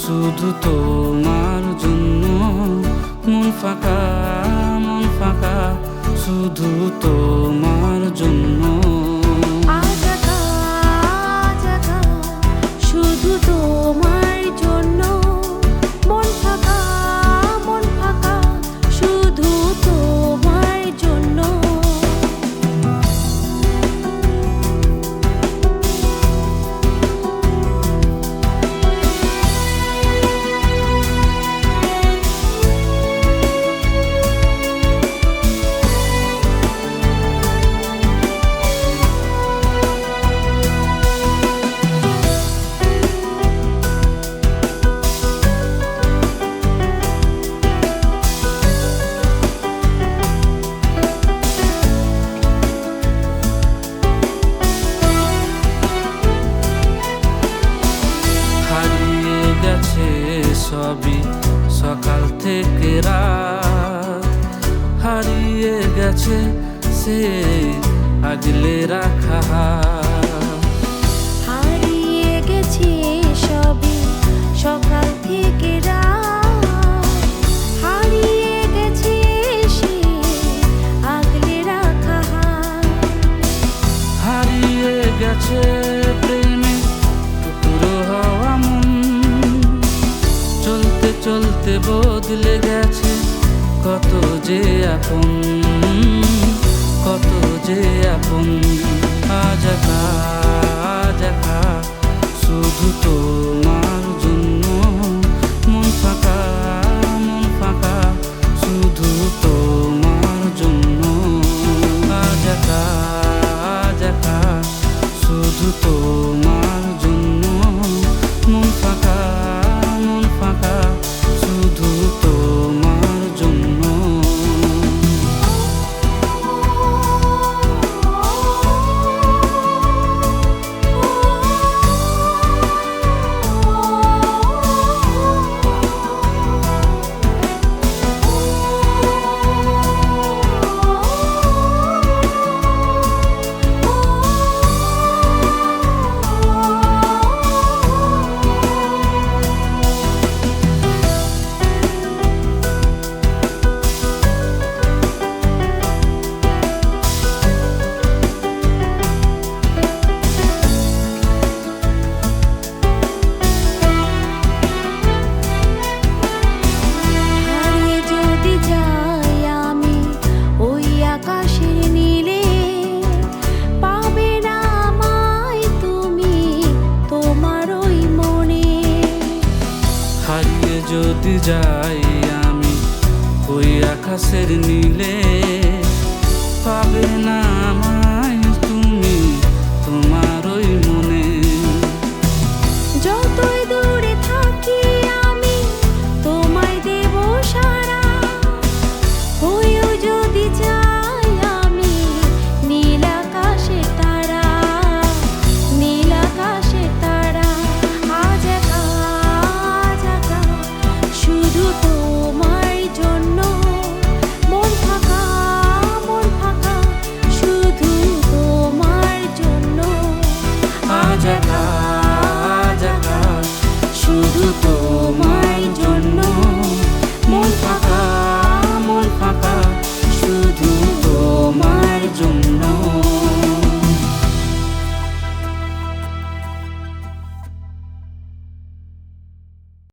শুধু তোমার জন্য মন ফাঁকা, মন ফাঁকা, শুধু তোমার জন্য। শুধু তোমার জন্য মন ফাঁকা, মন ফাঁকা, শুধু তোমার জন্য। সবই সকাল থেকে রাত, হারিয়ে গেছে সে আগলে রাখা। হারিয়ে গেছে সবই সকাল থেকে রাত, হারিয়ে গেছে সে আগলে রাখা। হারিয়ে গেছে প্রেমে টুকরো হওয়া মন, চলতে চলতে বদলে গেছে কত যে আপন, কত যে আপন। আজ একা, আজ একা, শুধু তোমার জন্য মন ফাঁকা, মন ফাঁকা, শুধু তোমার জন্য। আজ একা, আজ একা, শুধু তোমার জন্য মন ফাঁকা, মন ফাঁকা, শুধু তোমার জন্য। যদি যাই আমি ওই আকাশের নীলে, পাবে না আমার